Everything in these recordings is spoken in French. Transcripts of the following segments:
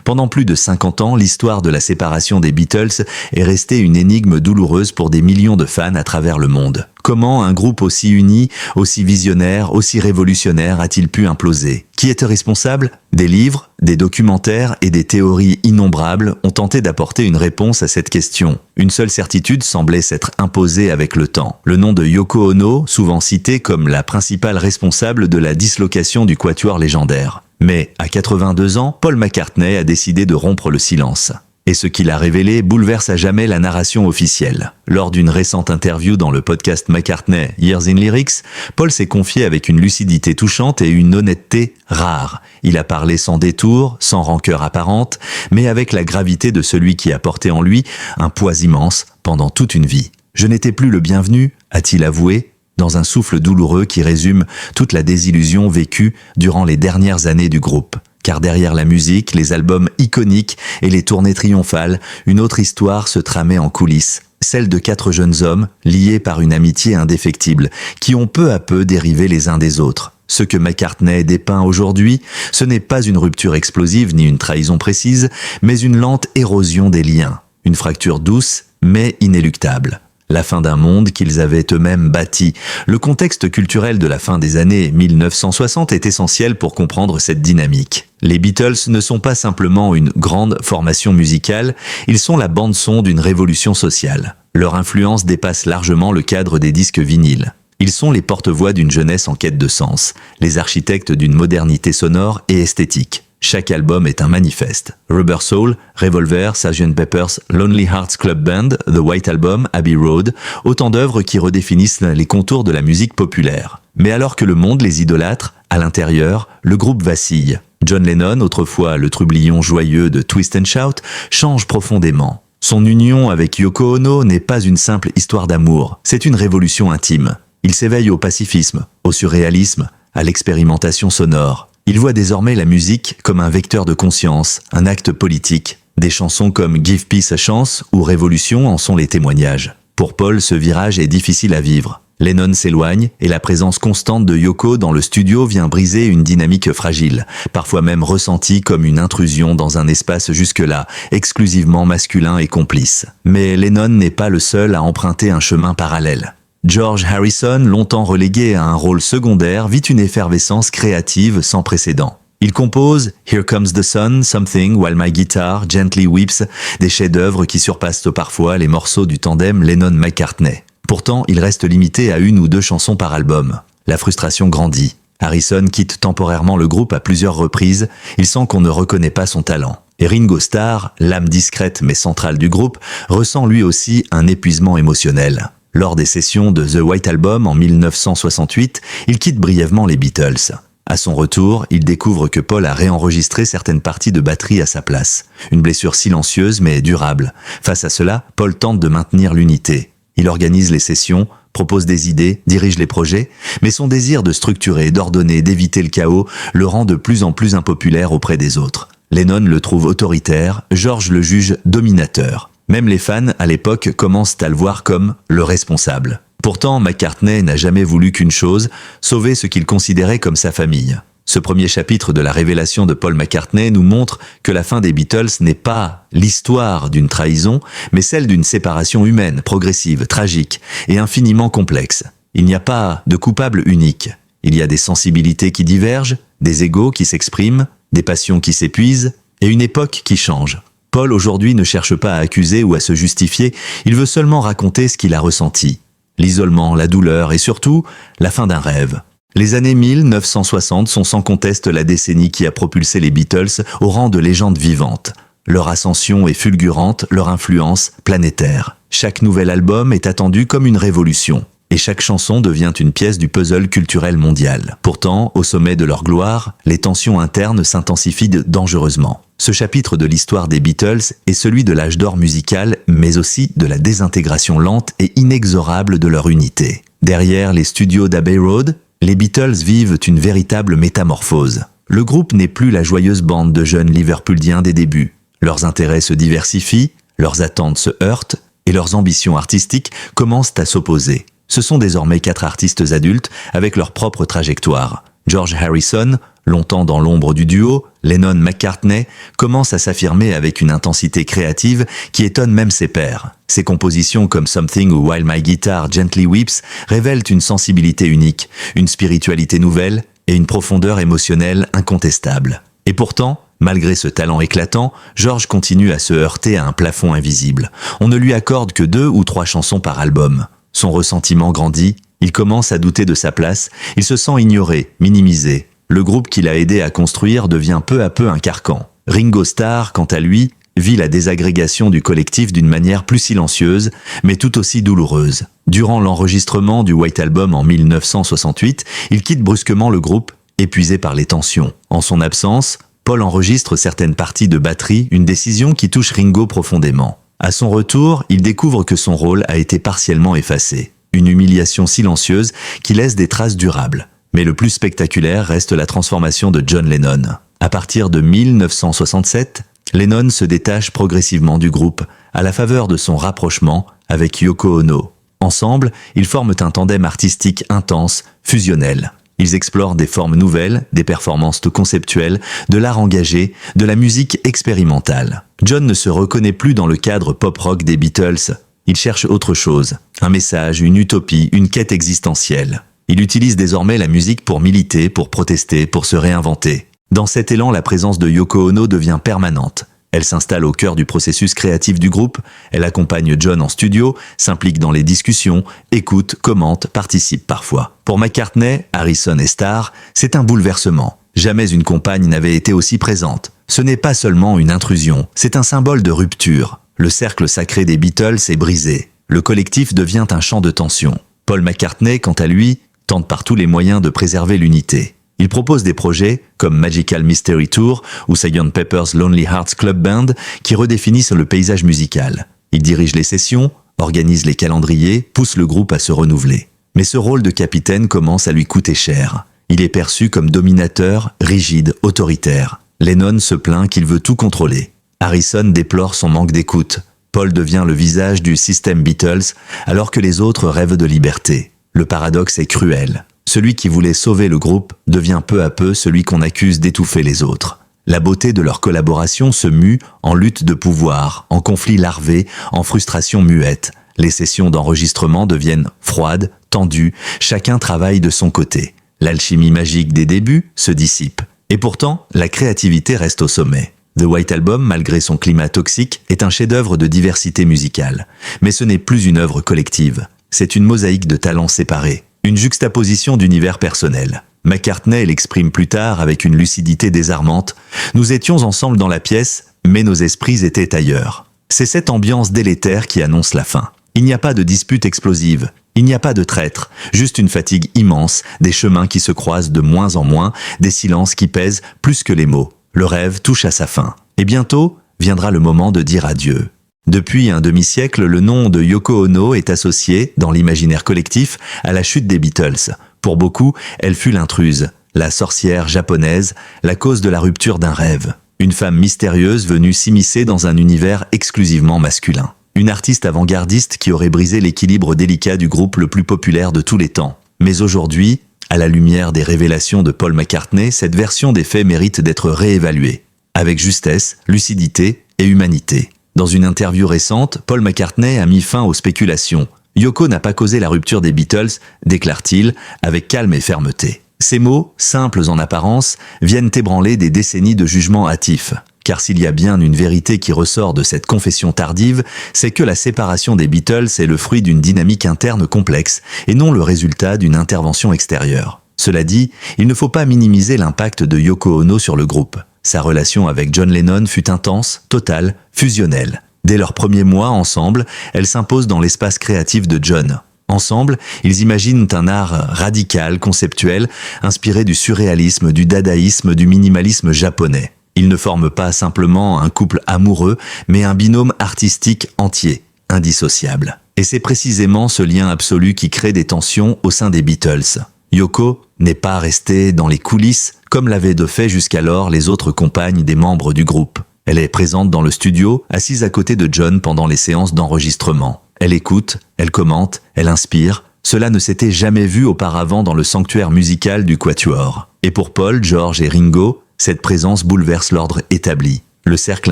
Pendant plus de 50 ans, l'histoire de la séparation des Beatles est restée une énigme douloureuse pour des millions de fans à travers le monde. Comment un groupe aussi uni, aussi visionnaire, aussi révolutionnaire a-t-il pu imploser? Qui était responsable? Des livres, des documentaires et des théories innombrables ont tenté d'apporter une réponse à cette question. Une seule certitude semblait s'être imposée avec le temps. Le nom de Yoko Ono, souvent cité comme la principale responsable de la dislocation du quatuor légendaire. Mais, à 82 ans, Paul McCartney a décidé de rompre le silence. Et ce qu'il a révélé bouleverse à jamais la narration officielle. Lors d'une récente interview dans le podcast McCartney Years in Lyrics, Paul s'est confié avec une lucidité touchante et une honnêteté rare. Il a parlé sans détour, sans rancœur apparente, mais avec la gravité de celui qui a porté en lui un poids immense pendant toute une vie. « Je n'étais plus le bienvenu », a-t-il avoué, dans un souffle douloureux qui résume toute la désillusion vécue durant les dernières années du groupe. Car derrière la musique, les albums iconiques et les tournées triomphales, une autre histoire se tramait en coulisses. Celle de 4 jeunes hommes, liés par une amitié indéfectible, qui ont peu à peu dérivé les uns des autres. Ce que McCartney dépeint aujourd'hui, ce n'est pas une rupture explosive ni une trahison précise, mais une lente érosion des liens. Une fracture douce, mais inéluctable. La fin d'un monde qu'ils avaient eux-mêmes bâti. Le contexte culturel de la fin des années 1960 est essentiel pour comprendre cette dynamique. Les Beatles ne sont pas simplement une grande formation musicale, ils sont la bande-son d'une révolution sociale. Leur influence dépasse largement le cadre des disques vinyles. Ils sont les porte-voix d'une jeunesse en quête de sens, les architectes d'une modernité sonore et esthétique. Chaque album est un manifeste. Rubber Soul, Revolver, Sgt. Pepper's Lonely Hearts Club Band, The White Album, Abbey Road, autant d'œuvres qui redéfinissent les contours de la musique populaire. Mais alors que le monde les idolâtre, à l'intérieur, le groupe vacille. John Lennon, autrefois le trublion joyeux de Twist and Shout, change profondément. Son union avec Yoko Ono n'est pas une simple histoire d'amour, c'est une révolution intime. Il s'éveille au pacifisme, au surréalisme, à l'expérimentation sonore. Il voit désormais la musique comme un vecteur de conscience, un acte politique. Des chansons comme Give Peace a Chance ou Révolution en sont les témoignages. Pour Paul, ce virage est difficile à vivre. Lennon s'éloigne et la présence constante de Yoko dans le studio vient briser une dynamique fragile, parfois même ressentie comme une intrusion dans un espace jusque-là exclusivement masculin et complice. Mais Lennon n'est pas le seul à emprunter un chemin parallèle. George Harrison, longtemps relégué à un rôle secondaire, vit une effervescence créative sans précédent. Il compose Here Comes the Sun, Something While My Guitar Gently Weeps, des chefs-d'œuvre qui surpassent parfois les morceaux du tandem Lennon-McCartney. Pourtant, il reste limité à 1 ou 2 chansons par album. La frustration grandit. Harrison quitte temporairement le groupe à plusieurs reprises, il sent qu'on ne reconnaît pas son talent. Et Ringo Starr, l'âme discrète mais centrale du groupe, ressent lui aussi un épuisement émotionnel. Lors des sessions de The White Album en 1968, il quitte brièvement les Beatles. À son retour, il découvre que Paul a réenregistré certaines parties de batterie à sa place. Une blessure silencieuse mais durable. Face à cela, Paul tente de maintenir l'unité. Il organise les sessions, propose des idées, dirige les projets, mais son désir de structurer, d'ordonner, d'éviter le chaos le rend de plus en plus impopulaire auprès des autres. Lennon le trouve autoritaire, George le juge dominateur. Même les fans, à l'époque, commencent à le voir comme le responsable. Pourtant, McCartney n'a jamais voulu qu'une chose, sauver ce qu'il considérait comme sa famille. Ce premier chapitre de la révélation de Paul McCartney nous montre que la fin des Beatles n'est pas l'histoire d'une trahison, mais celle d'une séparation humaine, progressive, tragique et infiniment complexe. Il n'y a pas de coupable unique. Il y a des sensibilités qui divergent, des égos qui s'expriment, des passions qui s'épuisent et une époque qui change. Paul aujourd'hui ne cherche pas à accuser ou à se justifier, il veut seulement raconter ce qu'il a ressenti. L'isolement, la douleur et surtout, la fin d'un rêve. Les années 1960 sont sans conteste la décennie qui a propulsé les Beatles au rang de légendes vivantes. Leur ascension est fulgurante, leur influence planétaire. Chaque nouvel album est attendu comme une révolution. Et chaque chanson devient une pièce du puzzle culturel mondial. Pourtant, au sommet de leur gloire, les tensions internes s'intensifient dangereusement. Ce chapitre de l'histoire des Beatles est celui de l'âge d'or musical, mais aussi de la désintégration lente et inexorable de leur unité. Derrière les studios d'Abbey Road, les Beatles vivent une véritable métamorphose. Le groupe n'est plus la joyeuse bande de jeunes Liverpooliens des débuts. Leurs intérêts se diversifient, leurs attentes se heurtent, et leurs ambitions artistiques commencent à s'opposer. Ce sont désormais 4 artistes adultes avec leur propre trajectoire. George Harrison, longtemps dans l'ombre du duo, Lennon-McCartney commence à s'affirmer avec une intensité créative qui étonne même ses pairs. Ses compositions comme Something ou While My Guitar Gently Weeps révèlent une sensibilité unique, une spiritualité nouvelle et une profondeur émotionnelle incontestable. Et pourtant, malgré ce talent éclatant, George continue à se heurter à un plafond invisible. On ne lui accorde que 2 ou 3 chansons par album. Son ressentiment grandit, il commence à douter de sa place, il se sent ignoré, minimisé. Le groupe qu'il a aidé à construire devient peu à peu un carcan. Ringo Starr, quant à lui, vit la désagrégation du collectif d'une manière plus silencieuse, mais tout aussi douloureuse. Durant l'enregistrement du White Album en 1968, il quitte brusquement le groupe, épuisé par les tensions. En son absence, Paul enregistre certaines parties de batterie, une décision qui touche Ringo profondément. À son retour, il découvre que son rôle a été partiellement effacé. Une humiliation silencieuse qui laisse des traces durables. Mais le plus spectaculaire reste la transformation de John Lennon. À partir de 1967, Lennon se détache progressivement du groupe, à la faveur de son rapprochement avec Yoko Ono. Ensemble, ils forment un tandem artistique intense, fusionnel. Ils explorent des formes nouvelles, des performances conceptuelles, de l'art engagé, de la musique expérimentale. John ne se reconnaît plus dans le cadre pop-rock des Beatles. Il cherche autre chose, un message, une utopie, une quête existentielle. Il utilise désormais la musique pour militer, pour protester, pour se réinventer. Dans cet élan, la présence de Yoko Ono devient permanente. Elle s'installe au cœur du processus créatif du groupe, elle accompagne John en studio, s'implique dans les discussions, écoute, commente, participe parfois. Pour McCartney, Harrison et Starr, c'est un bouleversement. Jamais une compagne n'avait été aussi présente. Ce n'est pas seulement une intrusion, c'est un symbole de rupture. Le cercle sacré des Beatles est brisé. Le collectif devient un champ de tension. Paul McCartney, quant à lui, tente par tous les moyens de préserver l'unité. Il propose des projets comme Magical Mystery Tour ou Sgt. Pepper's Lonely Hearts Club Band qui redéfinissent le paysage musical. Il dirige les sessions, organise les calendriers, pousse le groupe à se renouveler. Mais ce rôle de capitaine commence à lui coûter cher. Il est perçu comme dominateur, rigide, autoritaire. Lennon se plaint qu'il veut tout contrôler. Harrison déplore son manque d'écoute. Paul devient le visage du système Beatles alors que les autres rêvent de liberté. Le paradoxe est cruel. Celui qui voulait sauver le groupe devient peu à peu celui qu'on accuse d'étouffer les autres. La beauté de leur collaboration se mue en lutte de pouvoir, en conflit larvé, en frustration muette. Les sessions d'enregistrement deviennent froides, tendues, chacun travaille de son côté. L'alchimie magique des débuts se dissipe. Et pourtant, la créativité reste au sommet. The White Album, malgré son climat toxique, est un chef-d'œuvre de diversité musicale. Mais ce n'est plus une œuvre collective. C'est une mosaïque de talents séparés, une juxtaposition d'univers personnels. McCartney l'exprime plus tard avec une lucidité désarmante. Nous étions ensemble dans la pièce, mais nos esprits étaient ailleurs. C'est cette ambiance délétère qui annonce la fin. Il n'y a pas de dispute explosive, il n'y a pas de traître, juste une fatigue immense, des chemins qui se croisent de moins en moins, des silences qui pèsent plus que les mots. Le rêve touche à sa fin. Et bientôt viendra le moment de dire adieu. Depuis un demi-siècle, le nom de Yoko Ono est associé, dans l'imaginaire collectif, à la chute des Beatles. Pour beaucoup, elle fut l'intruse, la sorcière japonaise, la cause de la rupture d'un rêve. Une femme mystérieuse venue s'immiscer dans un univers exclusivement masculin. Une artiste avant-gardiste qui aurait brisé l'équilibre délicat du groupe le plus populaire de tous les temps. Mais aujourd'hui, à la lumière des révélations de Paul McCartney, cette version des faits mérite d'être réévaluée. Avec justesse, lucidité et humanité. Dans une interview récente, Paul McCartney a mis fin aux spéculations. Yoko n'a pas causé la rupture des Beatles, déclare-t-il, avec calme et fermeté. Ces mots, simples en apparence, viennent ébranler des décennies de jugements hâtifs. Car s'il y a bien une vérité qui ressort de cette confession tardive, c'est que la séparation des Beatles est le fruit d'une dynamique interne complexe et non le résultat d'une intervention extérieure. Cela dit, il ne faut pas minimiser l'impact de Yoko Ono sur le groupe. Sa relation avec John Lennon fut intense, totale, fusionnelle. Dès leurs premiers mois ensemble, elle s'impose dans l'espace créatif de John. Ensemble, ils imaginent un art radical, conceptuel, inspiré du surréalisme, du dadaïsme, du minimalisme japonais. Ils ne forment pas simplement un couple amoureux, mais un binôme artistique entier, indissociable. Et c'est précisément ce lien absolu qui crée des tensions au sein des Beatles. Yoko n'est pas restée dans les coulisses, comme l'avaient de fait jusqu'alors les autres compagnes des membres du groupe. Elle est présente dans le studio, assise à côté de John pendant les séances d'enregistrement. Elle écoute, elle commente, elle inspire. Cela ne s'était jamais vu auparavant dans le sanctuaire musical du Quatuor. Et pour Paul, George et Ringo, Cette présence bouleverse l'ordre établi. Le cercle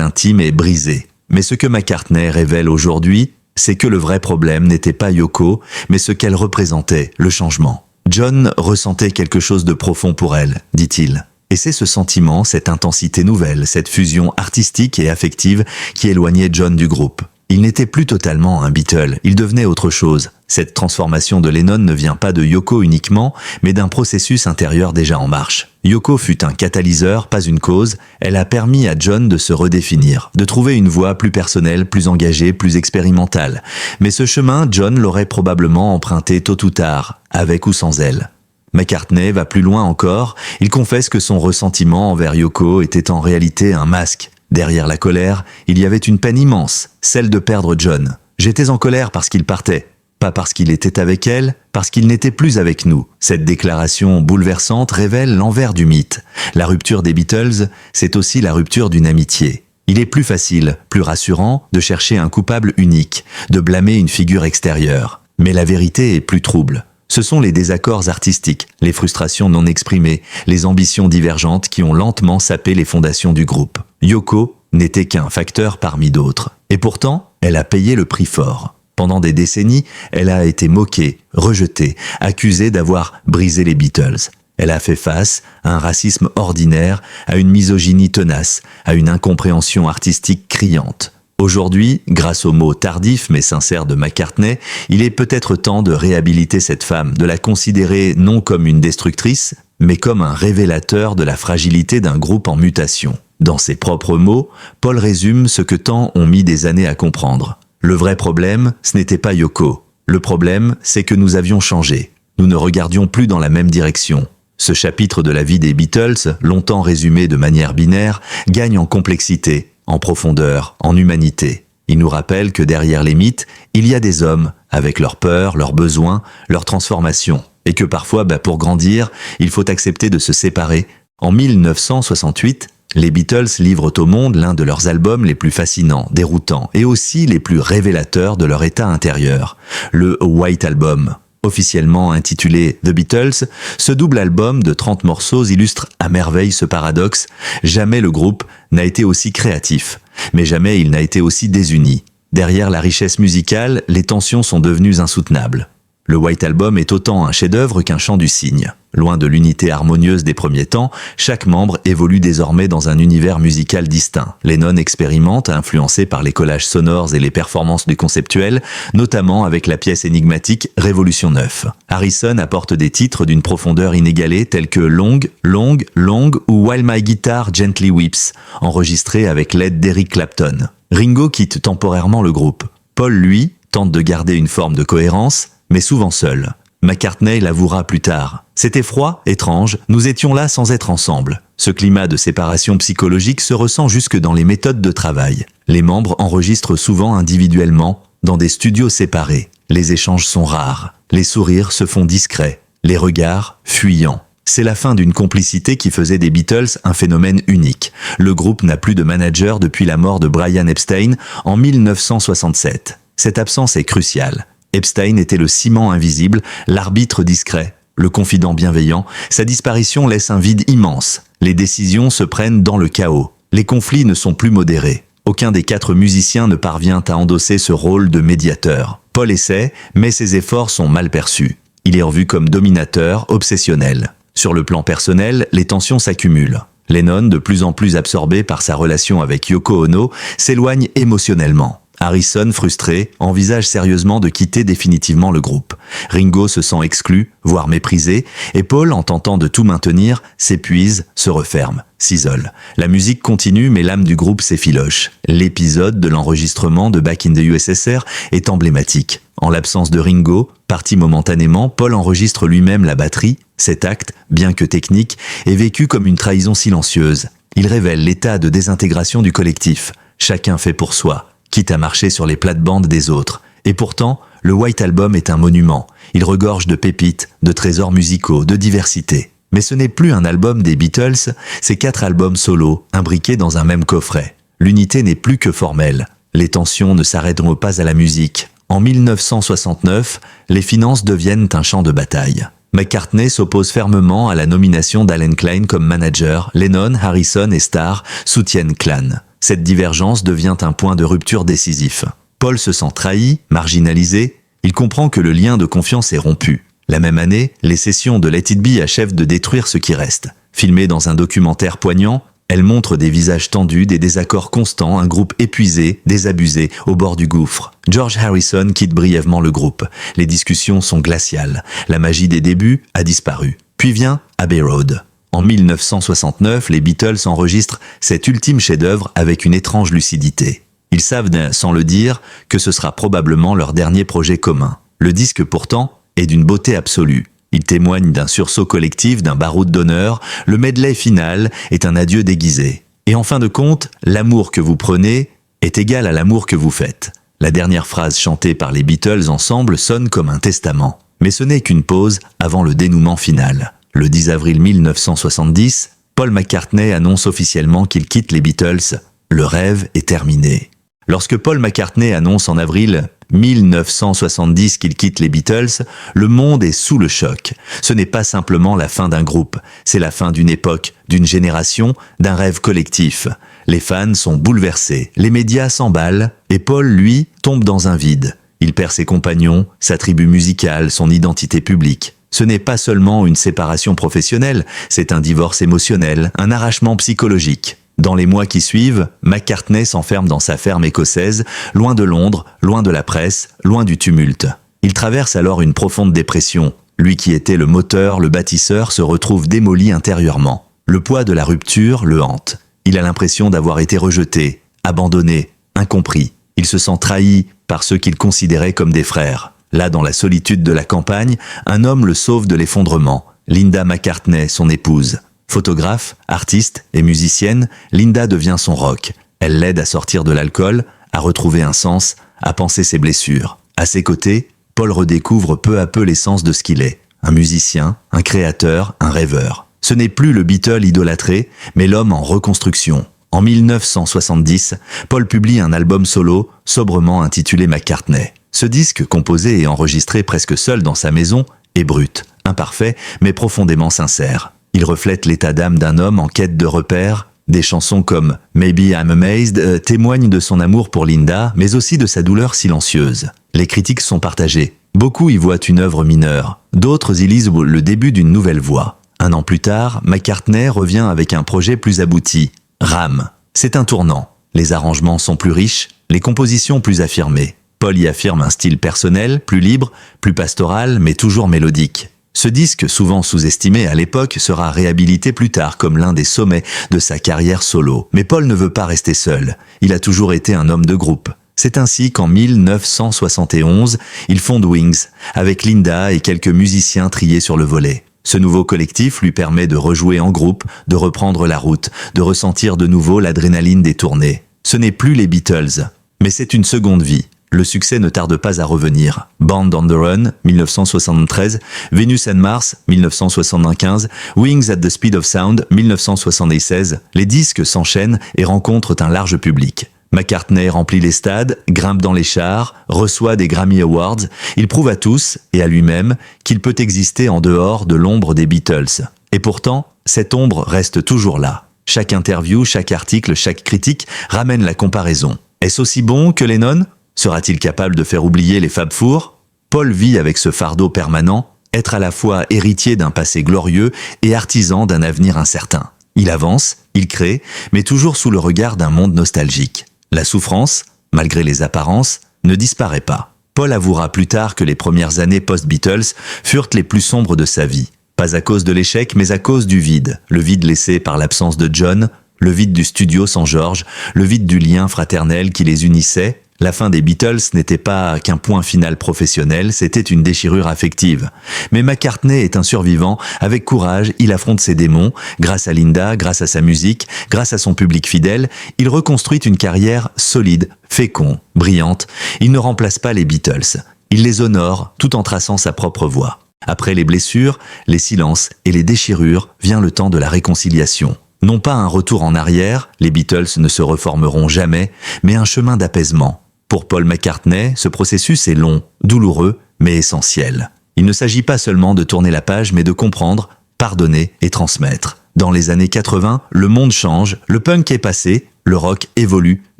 intime est brisé. Mais ce que McCartney révèle aujourd'hui, c'est que le vrai problème n'était pas Yoko, mais ce qu'elle représentait, le changement. John ressentait quelque chose de profond pour elle, dit-il. Et c'est ce sentiment, cette intensité nouvelle, cette fusion artistique et affective qui éloignait John du groupe. Il n'était plus totalement un Beatle, il devenait autre chose. Cette transformation de Lennon ne vient pas de Yoko uniquement, mais d'un processus intérieur déjà en marche. Yoko fut un catalyseur, pas une cause. Elle a permis à John de se redéfinir, de trouver une voie plus personnelle, plus engagée, plus expérimentale. Mais ce chemin, John l'aurait probablement emprunté tôt ou tard, avec ou sans elle. McCartney va plus loin encore, il confesse que son ressentiment envers Yoko était en réalité un masque. Derrière la colère, il y avait une peine immense, celle de perdre John. J'étais en colère parce qu'il partait. Pas parce qu'il était avec elle, parce qu'il n'était plus avec nous. Cette déclaration bouleversante révèle l'envers du mythe. La rupture des Beatles, c'est aussi la rupture d'une amitié. Il est plus facile, plus rassurant, de chercher un coupable unique, de blâmer une figure extérieure. Mais la vérité est plus trouble. Ce sont les désaccords artistiques, les frustrations non exprimées, les ambitions divergentes qui ont lentement sapé les fondations du groupe. Yoko n'était qu'un facteur parmi d'autres. Et pourtant, elle a payé le prix fort. Pendant des décennies, elle a été moquée, rejetée, accusée d'avoir brisé les Beatles. Elle a fait face à un racisme ordinaire, à une misogynie tenace, à une incompréhension artistique criante. Aujourd'hui, grâce aux mots tardifs mais sincères de McCartney, il est peut-être temps de réhabiliter cette femme, de la considérer non comme une destructrice, mais comme un révélateur de la fragilité d'un groupe en mutation. Dans ses propres mots, Paul résume ce que tant ont mis des années à comprendre. Le vrai problème, ce n'était pas Yoko. Le problème, c'est que nous avions changé. Nous ne regardions plus dans la même direction. Ce chapitre de la vie des Beatles, longtemps résumé de manière binaire, gagne en complexité, en profondeur, en humanité. Il nous rappelle que derrière les mythes, il y a des hommes, avec leurs peurs, leurs besoins, leurs transformations. Et que parfois, pour grandir, il faut accepter de se séparer. En 1968, les Beatles livrent au monde l'un de leurs albums les plus fascinants, déroutants, et aussi les plus révélateurs de leur état intérieur, le White Album. Officiellement intitulé The Beatles, ce double album de 30 morceaux illustre à merveille ce paradoxe. Jamais le groupe n'a été aussi créatif, mais jamais il n'a été aussi désuni. Derrière la richesse musicale, les tensions sont devenues insoutenables. Le White Album est autant un chef-d'œuvre qu'un chant du cygne. Loin de l'unité harmonieuse des premiers temps, chaque membre évolue désormais dans un univers musical distinct. Lennon expérimente, influencé par les collages sonores et les performances du conceptuel, notamment avec la pièce énigmatique Révolution 9. Harrison apporte des titres d'une profondeur inégalée tels que Long, Long, Long ou While My Guitar Gently Weeps, enregistrés avec l'aide d'Eric Clapton. Ringo quitte temporairement le groupe. Paul, lui, tente de garder une forme de cohérence, mais souvent seul. McCartney l'avouera plus tard. C'était froid, étrange, nous étions là sans être ensemble. Ce climat de séparation psychologique se ressent jusque dans les méthodes de travail. Les membres enregistrent souvent individuellement, dans des studios séparés. Les échanges sont rares. Les sourires se font discrets. Les regards, fuyants. C'est la fin d'une complicité qui faisait des Beatles un phénomène unique. Le groupe n'a plus de manager depuis la mort de Brian Epstein en 1967. Cette absence est cruciale. Epstein était le ciment invisible, l'arbitre discret, le confident bienveillant. Sa disparition laisse un vide immense. Les décisions se prennent dans le chaos. Les conflits ne sont plus modérés. Aucun des 4 musiciens ne parvient à endosser ce rôle de médiateur. Paul essaie, mais ses efforts sont mal perçus. Il est revu comme dominateur, obsessionnel. Sur le plan personnel, les tensions s'accumulent. Lennon, de plus en plus absorbé par sa relation avec Yoko Ono, s'éloigne émotionnellement. Harrison, frustré, envisage sérieusement de quitter définitivement le groupe. Ringo se sent exclu, voire méprisé, et Paul, en tentant de tout maintenir, s'épuise, se referme, s'isole. La musique continue, mais l'âme du groupe s'effiloche. L'épisode de l'enregistrement de Back in the USSR est emblématique. En l'absence de Ringo, parti momentanément, Paul enregistre lui-même la batterie. Cet acte, bien que technique, est vécu comme une trahison silencieuse. Il révèle l'état de désintégration du collectif. Chacun fait pour soi, quitte à marcher sur les plates-bandes des autres. Et pourtant, le White Album est un monument. Il regorge de pépites, de trésors musicaux, de diversité. Mais ce n'est plus un album des Beatles, c'est 4 albums solo, imbriqués dans un même coffret. L'unité n'est plus que formelle. Les tensions ne s'arrêteront pas à la musique. En 1969, les finances deviennent un champ de bataille. McCartney s'oppose fermement à la nomination d'Allen Klein comme manager. Lennon, Harrison et Starr soutiennent Klein. Cette divergence devient un point de rupture décisif. Paul se sent trahi, marginalisé. Il comprend que le lien de confiance est rompu. La même année, les sessions de Let It Be achèvent de détruire ce qui reste. Filmée dans un documentaire poignant, elle montre des visages tendus, des désaccords constants, un groupe épuisé, désabusé, au bord du gouffre. George Harrison quitte brièvement le groupe. Les discussions sont glaciales. La magie des débuts a disparu. Puis vient Abbey Road. En 1969, les Beatles enregistrent cet ultime chef-d'œuvre avec une étrange lucidité. Ils savent, sans le dire, que ce sera probablement leur dernier projet commun. Le disque, pourtant, est d'une beauté absolue. Il témoigne d'un sursaut collectif, d'un baroud d'honneur. Le medley final est un adieu déguisé. Et en fin de compte, l'amour que vous prenez est égal à l'amour que vous faites. La dernière phrase chantée par les Beatles ensemble sonne comme un testament. Mais ce n'est qu'une pause avant le dénouement final. Le 10 avril 1970, Paul McCartney annonce officiellement qu'il quitte les Beatles. Le rêve est terminé. Lorsque Paul McCartney annonce en avril 1970 qu'il quitte les Beatles, le monde est sous le choc. Ce n'est pas simplement la fin d'un groupe, c'est la fin d'une époque, d'une génération, d'un rêve collectif. Les fans sont bouleversés, les médias s'emballent, et Paul, lui, tombe dans un vide. Il perd ses compagnons, sa tribu musicale, son identité publique. Ce n'est pas seulement une séparation professionnelle, c'est un divorce émotionnel, un arrachement psychologique. Dans les mois qui suivent, McCartney s'enferme dans sa ferme écossaise, loin de Londres, loin de la presse, loin du tumulte. Il traverse alors une profonde dépression. Lui qui était le moteur, le bâtisseur, se retrouve démoli intérieurement. Le poids de la rupture le hante. Il a l'impression d'avoir été rejeté, abandonné, incompris. Il se sent trahi par ceux qu'il considérait comme des frères. Là, dans la solitude de la campagne, un homme le sauve de l'effondrement. Linda McCartney, son épouse. Photographe, artiste et musicienne, Linda devient son rock. Elle l'aide à sortir de l'alcool, à retrouver un sens, à penser ses blessures. À ses côtés, Paul redécouvre peu à peu l'essence de ce qu'il est. Un musicien, un créateur, un rêveur. Ce n'est plus le Beatle idolâtré, mais l'homme en reconstruction. En 1970, Paul publie un album solo, sobrement intitulé McCartney. Ce disque, composé et enregistré presque seul dans sa maison, est brut, imparfait, mais profondément sincère. Il reflète l'état d'âme d'un homme en quête de repères. Des chansons comme « Maybe I'm Amazed » témoignent de son amour pour Linda, mais aussi de sa douleur silencieuse. Les critiques sont partagées. Beaucoup y voient une œuvre mineure. D'autres y lisent le début d'une nouvelle voie. Un an plus tard, McCartney revient avec un projet plus abouti. Ram. C'est un tournant. Les arrangements sont plus riches, les compositions plus affirmées. Paul y affirme un style personnel, plus libre, plus pastoral, mais toujours mélodique. Ce disque, souvent sous-estimé à l'époque, sera réhabilité plus tard comme l'un des sommets de sa carrière solo. Mais Paul ne veut pas rester seul. Il a toujours été un homme de groupe. C'est ainsi qu'en 1971, il fonde Wings, avec Linda et quelques musiciens triés sur le volet. Ce nouveau collectif lui permet de rejouer en groupe, de reprendre la route, de ressentir de nouveau l'adrénaline des tournées. Ce n'est plus les Beatles, mais c'est une seconde vie. Le succès ne tarde pas à revenir. Band on the Run, 1973, Venus and Mars, 1975, Wings at the Speed of Sound, 1976, les disques s'enchaînent et rencontrent un large public. McCartney remplit les stades, grimpe dans les chars, reçoit des Grammy Awards. Il prouve à tous, et à lui-même, qu'il peut exister en dehors de l'ombre des Beatles. Et pourtant, cette ombre reste toujours là. Chaque interview, chaque article, chaque critique ramène la comparaison. Est-ce aussi bon que Lennon ? Sera-t-il capable de faire oublier les Fab Four ? Paul vit avec ce fardeau permanent, être à la fois héritier d'un passé glorieux et artisan d'un avenir incertain. Il avance, il crée, mais toujours sous le regard d'un monde nostalgique. La souffrance, malgré les apparences, ne disparaît pas. Paul avouera plus tard que les premières années post-Beatles furent les plus sombres de sa vie. Pas à cause de l'échec, mais à cause du vide. Le vide laissé par l'absence de John, le vide du studio sans George, le vide du lien fraternel qui les unissait. La fin des Beatles n'était pas qu'un point final professionnel, c'était une déchirure affective. Mais McCartney est un survivant, avec courage, il affronte ses démons, grâce à Linda, grâce à sa musique, grâce à son public fidèle, il reconstruit une carrière solide, féconde, brillante. Il ne remplace pas les Beatles, il les honore tout en traçant sa propre voie. Après les blessures, les silences et les déchirures, vient le temps de la réconciliation. Non pas un retour en arrière, les Beatles ne se reformeront jamais, mais un chemin d'apaisement. Pour Paul McCartney, ce processus est long, douloureux, mais essentiel. Il ne s'agit pas seulement de tourner la page, mais de comprendre, pardonner et transmettre. Dans les années 80, le monde change, le punk est passé, le rock évolue.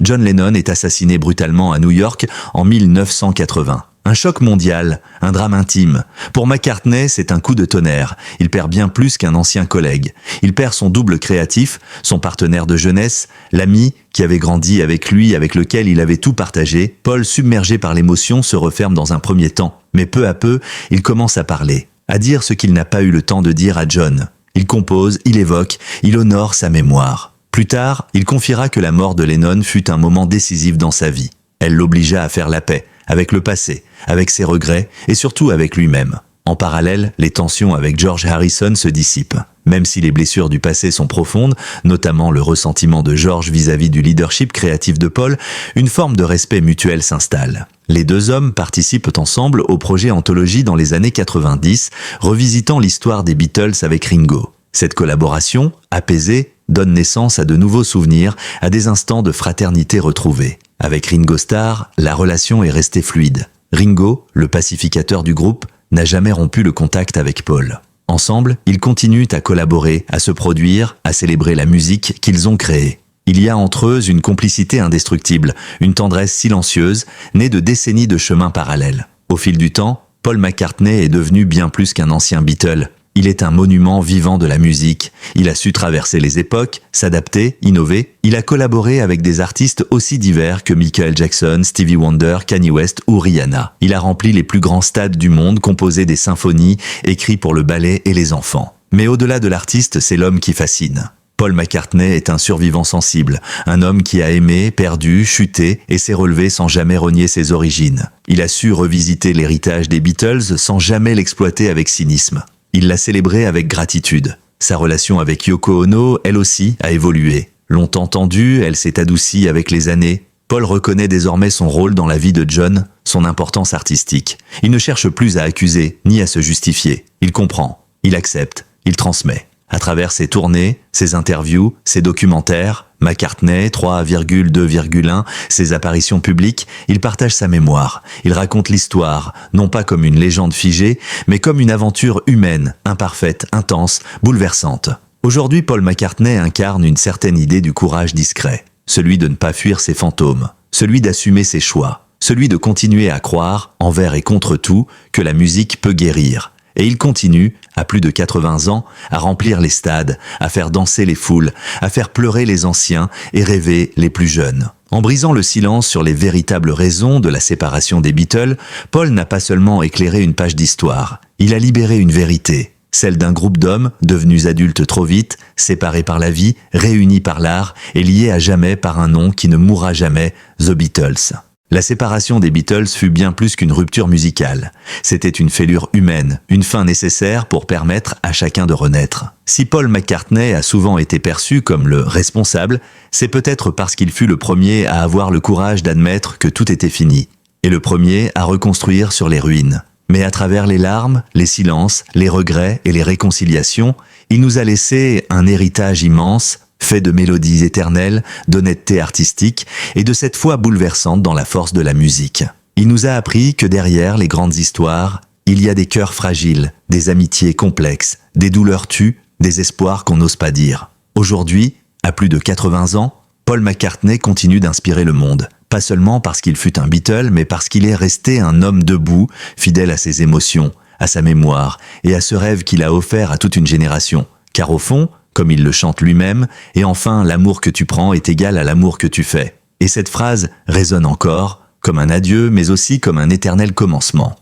John Lennon est assassiné brutalement à New York en 1980. Un choc mondial, un drame intime. Pour McCartney, c'est un coup de tonnerre. Il perd bien plus qu'un ancien collègue. Il perd son double créatif, son partenaire de jeunesse, l'ami qui avait grandi avec lui, avec lequel il avait tout partagé. Paul, submergé par l'émotion, se referme dans un premier temps. Mais peu à peu, il commence à parler, à dire ce qu'il n'a pas eu le temps de dire à John. Il compose, il évoque, il honore sa mémoire. Plus tard, il confiera que la mort de Lennon fut un moment décisif dans sa vie. Elle l'obligea à faire la paix avec le passé, avec ses regrets et surtout avec lui-même. En parallèle, les tensions avec George Harrison se dissipent. Même si les blessures du passé sont profondes, notamment le ressentiment de George vis-à-vis du leadership créatif de Paul, une forme de respect mutuel s'installe. Les deux hommes participent ensemble au projet Anthologie dans les années 90, revisitant l'histoire des Beatles avec Ringo. Cette collaboration, apaisée, donne naissance à de nouveaux souvenirs, à des instants de fraternité retrouvés. Avec Ringo Starr, la relation est restée fluide. Ringo, le pacificateur du groupe, n'a jamais rompu le contact avec Paul. Ensemble, ils continuent à collaborer, à se produire, à célébrer la musique qu'ils ont créée. Il y a entre eux une complicité indestructible, une tendresse silencieuse, née de décennies de chemins parallèles. Au fil du temps, Paul McCartney est devenu bien plus qu'un ancien Beatle. Il est un monument vivant de la musique. Il a su traverser les époques, s'adapter, innover. Il a collaboré avec des artistes aussi divers que Michael Jackson, Stevie Wonder, Kanye West ou Rihanna. Il a rempli les plus grands stades du monde, composé des symphonies, écrits pour le ballet et les enfants. Mais au-delà de l'artiste, c'est l'homme qui fascine. Paul McCartney est un survivant sensible, un homme qui a aimé, perdu, chuté et s'est relevé sans jamais renier ses origines. Il a su revisiter l'héritage des Beatles sans jamais l'exploiter avec cynisme. Il l'a célébré avec gratitude. Sa relation avec Yoko Ono, elle aussi, a évolué. Longtemps tendue, elle s'est adoucie avec les années. Paul reconnaît désormais son rôle dans la vie de John, son importance artistique. Il ne cherche plus à accuser, ni à se justifier. Il comprend, il accepte, il transmet. À travers ses tournées, ses interviews, ses documentaires, McCartney 3,2,1, ses apparitions publiques, il partage sa mémoire. Il raconte l'histoire, non pas comme une légende figée, mais comme une aventure humaine, imparfaite, intense, bouleversante. Aujourd'hui, Paul McCartney incarne une certaine idée du courage discret, celui de ne pas fuir ses fantômes, celui d'assumer ses choix, celui de continuer à croire, envers et contre tout, que la musique peut guérir. Et il continue, à plus de 80 ans, à remplir les stades, à faire danser les foules, à faire pleurer les anciens et rêver les plus jeunes. En brisant le silence sur les véritables raisons de la séparation des Beatles, Paul n'a pas seulement éclairé une page d'histoire, il a libéré une vérité, celle d'un groupe d'hommes devenus adultes trop vite, séparés par la vie, réunis par l'art et liés à jamais par un nom qui ne mourra jamais, The Beatles. La séparation des Beatles fut bien plus qu'une rupture musicale. C'était une fêlure humaine, une fin nécessaire pour permettre à chacun de renaître. Si Paul McCartney a souvent été perçu comme le responsable, c'est peut-être parce qu'il fut le premier à avoir le courage d'admettre que tout était fini, et le premier à reconstruire sur les ruines. Mais à travers les larmes, les silences, les regrets et les réconciliations, il nous a laissé un héritage immense, fait de mélodies éternelles, d'honnêteté artistique et de cette foi bouleversante dans la force de la musique. Il nous a appris que derrière les grandes histoires, il y a des cœurs fragiles, des amitiés complexes, des douleurs tues, des espoirs qu'on n'ose pas dire. Aujourd'hui, à plus de 80 ans, Paul McCartney continue d'inspirer le monde. Pas seulement parce qu'il fut un Beatle, mais parce qu'il est resté un homme debout, fidèle à ses émotions, à sa mémoire et à ce rêve qu'il a offert à toute une génération. Car au fond, comme il le chante lui-même, et enfin, l'amour que tu prends est égal à l'amour que tu fais. Et cette phrase résonne encore, comme un adieu, mais aussi comme un éternel commencement.